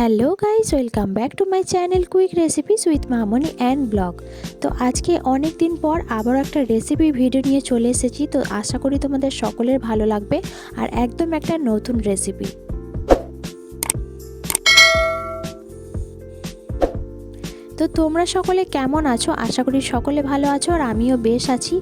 Hello guys, welcome back to my channel quick recipes with Mamoni and blog. তো আজকে অনেক দিন পর আবারও একটা রেসিপি ভিডিও নিয়ে চলে এসেছি। তো আশা করি তোমাদের সকলের ভালো লাগবে আর একদম একটা নতুন রেসিপি। তো তোমরা সকলে কেমন আছো? আশা করি সকলে ভালো আছো আর আমিও বেশ আছি।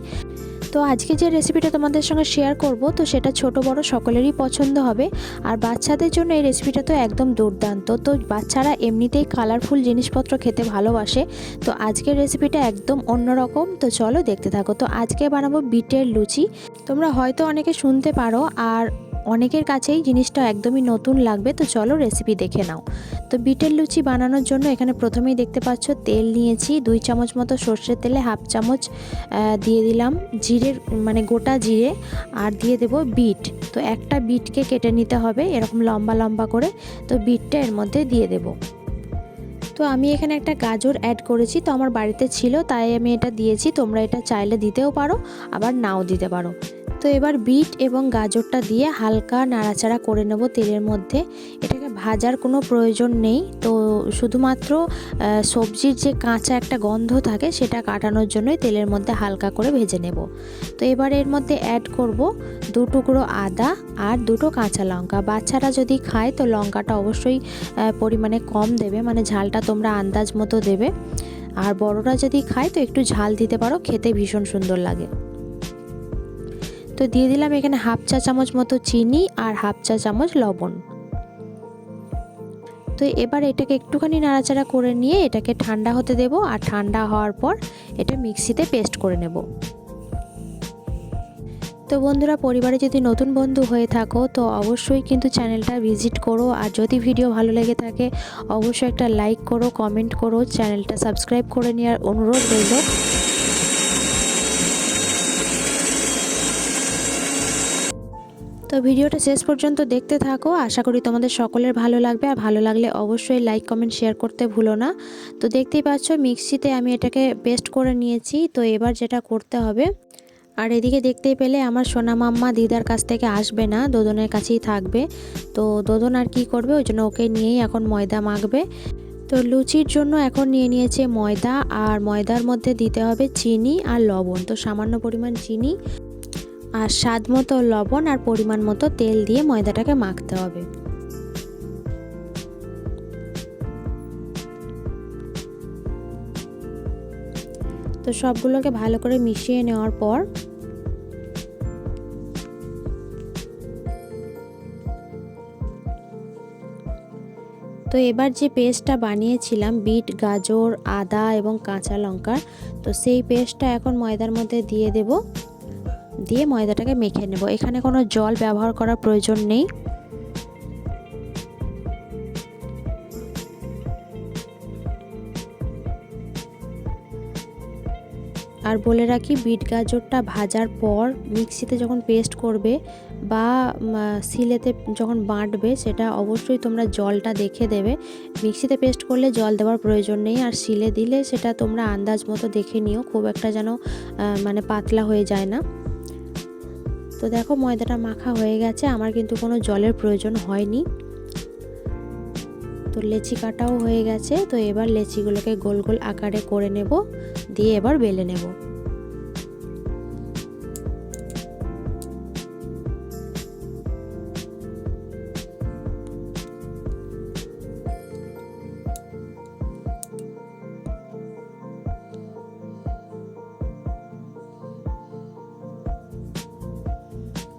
তো আজকে যে রেসিপিটা তোমাদের সঙ্গে শেয়ার করব, তো সেটা ছোট বড় সকলেরই পছন্দ হবে। আর বাচ্চাদের জন্য এই রেসিপিটা তো একদম দুর্দান্ত। তো বাচ্চারা এমনিতেই কালারফুল জিনিসপত্র খেতে ভালোবাসে। তো আজকের রেসিপিটা একদম অন্যরকম। তো চলো দেখতে থাকো। তো আজকে বানাবো বিটের লুচি। তোমরা হয়তো অনেকে শুনতে পারো আর অনেকের কাছেই জিনিসটা একদমই নতুন লাগবে। তো চলো রেসিপি দেখে নাও। তো বিটের লুচি বানানোর জন্য এখানে প্রথমেই দেখতে পাচ্ছ তেল নিয়েছি 2 চামচ মতো, সর্ষের তেলে হাফ চামচ দিয়ে দিলাম জিরের মানে গোটা জিরে, আর দিয়ে দেব বিট। তো একটা বিটকে কেটে নিতে হবে এরকম লম্বা লম্বা করে। তো বিটটা এর মধ্যে দিয়ে দেব। তো আমি এখানে একটা গাজর অ্যাড করেছি, তো আমার বাড়িতে ছিল তাই আমি এটা দিয়েছি। তোমরা এটা চাইলে দিতেও পারো, আবার নাও দিতে পারো। তো এবার বিট এবং গাজরটা দিয়ে হালকা নাড়াচাড়া করে নেব তেলের মধ্যে। এটাকে ভাজার কোনো প্রয়োজন নেই, তো শুধুমাত্র সবজির যে কাঁচা একটা গন্ধ থাকে সেটা কাটানোর জন্যই তেলের মধ্যে হালকা করে ভেজে নেব। তো এবার এর মধ্যে অ্যাড করব 2 টুকরো আদা আর 2টো কাঁচা লঙ্কা। বাচ্চারা যদি খায় তো লঙ্কাটা অবশ্যই পরিমাণে কম দেবে, মানে ঝালটা তোমরা আন্দাজ মতো দেবে। আর বড়রা যদি খায় তো একটু ঝাল দিতে পারো, খেতে ভীষণ সুন্দর লাগে। তো দিয়ে দিলাম এখানে হাফ চা চামচ মতো চিনি আর হাফ চা চামচ লবণ। তো এবার এটাকে একটুখানি নাড়াচাড়া করে নিয়ে এটাকে ঠান্ডা হতে দেব। আর ঠান্ডা হওয়ার পর এটা মিক্সিতে পেস্ট করে নেব। তো বন্ধুরা, পরিবারে যদি নতুন বন্ধু হয়ে থাকো তো অবশ্যই কিন্তু চ্যানেলটা ভিজিট করো। আর যদি ভিডিও ভালো লেগে থাকে অবশ্যই একটা লাইক করো, কমেন্ট করো, চ্যানেলটা সাবস্ক্রাইব করে নেওয়ার অনুরোধ রইল। তো ভিডিওটা শেষ পর্যন্ত দেখতে থাকো, আশা করি তোমাদের সকলের ভালো লাগবে। আর ভালো লাগলে অবশ্যই লাইক কমেন্ট শেয়ার করতে ভুলো না। তো দেখতেই পাচ্ছ মিক্সিতে আমি এটাকে পেস্ট করে নিয়েছি। তো এবার যেটা করতে হবে, আর এদিকে দেখতেই পেলে আমার সোনা মাম্মা দিদার কাছ থেকে আসবে না, দোদনের কাছেই থাকবে। তো দোদন আর কি করবে, ওই জন্য ওকে নিয়েই এখন ময়দা মাখবে। তো লুচির জন্য এখন নিয়ে নিয়েছে ময়দা, আর ময়দার মধ্যে দিতে হবে চিনি আর লবণ। তো সামান্য পরিমাণ চিনি আর স্বাদ মতো লবণ আর পরিমাণ মতো তেল দিয়ে ময়দাটাকে মাখতে হবে। তো সবগুলোকে ভালো করে মিশিয়ে নেওয়ার পর তো এবার যে পেস্টটা বানিয়েছিলাম বিট, গাজর, আদা এবং কাঁচা লঙ্কার, তো সেই পেস্টটা এখন ময়দার মধ্যে দিয়ে দেব। দিয়ে ময়দাটাকে মেখে নেব। এখানে কোনো জল ব্যবহার করার প্রয়োজন নেই। আর বলে রাখি, বিট গাজরটা ভাজার পর মিক্সিতে যখন পেস্ট করবে বা শিলেতে যখন বাটবে সেটা অবশ্যই তোমরা জলটা দেখে দেবে। মিক্সিতে পেস্ট করলে জল দেওয়ার প্রয়োজন নেই, আর শিলে দিলে সেটা তোমরা আন্দাজ মতো দেখে নিও, খুব একটা যেন মানে পাতলা হয়ে যায় না। তো দেখো ময়দাটা মাখা হয়ে গেছে, আমার কিন্তু কোনো জলের প্রয়োজন হয়নি। তো লেচি কাটাও হয়ে গেছে। তো এবার লেচিগুলোকে গোল গোল আকারে করে নেব, দিয়ে এবার বেলে নেব।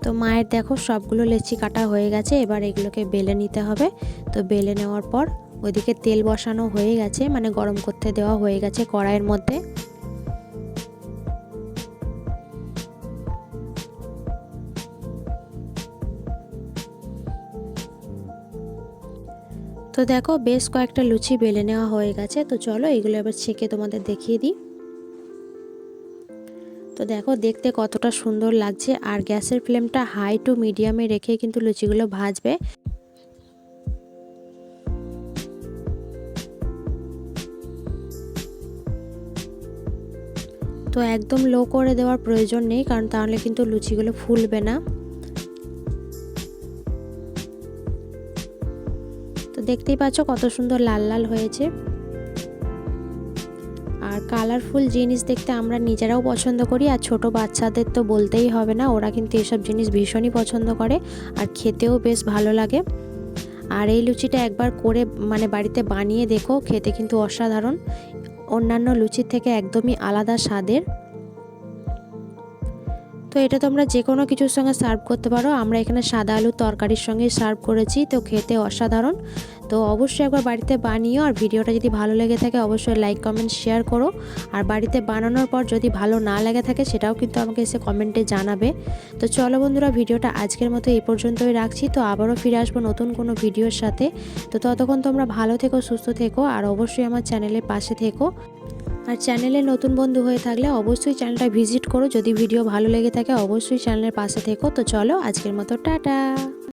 তো মায়ের দেখো সবগুলো লেচি কাটা হয়ে গেছে, এবার এগুলোকে বেলে নিতে হবে। তো বেলে নেওয়ার পর ওইদিকে তেল বসানো হয়ে গেছে, মানে গরম করতে দেওয়া হয়ে গেছে কড়াইয়ের মধ্যে। তো দেখো বেশ কয়েকটা লুচি বেলে নেওয়া হয়ে গেছে। তো চলো এগুলো এবার ছেঁকে তোমাদের দেখিয়ে দিই। তো দেখো দেখতে কতটা সুন্দর লাগছে। আর গ্যাসের ফ্লেমটা হাই টু মিডিয়ামে রেখে কিন্তু লুচিগুলো ভাজবে। তো একদম লো করে দেওয়ার প্রয়োজন নেই, কারণ তাহলে কিন্তু লুচিগুলো ফুলবে না। তো দেখতেই পাচ্ছ কত সুন্দর লাল লাল হয়েছে। আর কালারফুল জিনিস দেখতে আমরা নিজেরাও পছন্দ করি, আর ছোট বাচ্চাদের তো বলতেই হবে না, ওরা কিন্তু এসব জিনিস ভীষণই পছন্দ করে আর খেতেও বেশ ভালো লাগে। আর এই লুচিটা একবার করে বাড়িতে বানিয়ে দেখো, খেতে কিন্তু অসাধারণ, অন্যান্য লুচির থেকে একদমই আলাদা স্বাদের। তো এটা তোমরা যে কোনো কিছুর সঙ্গে সার্ভ করতে পারো, আমরা এখানে সাদা আলুর তরকারির সঙ্গে সার্ভ করেছি, তো খেতে অসাধারণ। তো অবশ্যই একবার বাড়িতে বানিও, আর ভিডিওটা যদি ভালো লেগে থাকে অবশ্যই লাইক কমেন্ট শেয়ার করো। আর বাড়িতে বানানোর পর যদি ভালো না লেগে থাকে সেটাও কিন্তু আমাকে এসে কমেন্টে জানাবে। তো চলো বন্ধুরা, ভিডিওটা আজকের মতো এই পর্যন্তই রাখছি। তো আবারও ফিরে আসবো নতুন কোনো ভিডিওর সাথে। তো ততক্ষণ তোমরা ভালো থেকো, সুস্থ থেকো, আর অবশ্যই আমার চ্যানেলের পাশে থেকো। আর চ্যানেলে নতুন বন্ধু হয়ে থাকলে অবশ্যই চ্যানেলটা ভিজিট করো। যদি ভিডিও ভালো লেগে থাকে অবশ্যই চ্যানেলের পাশে থেকো। তো চলো আজকের মতো টাটা।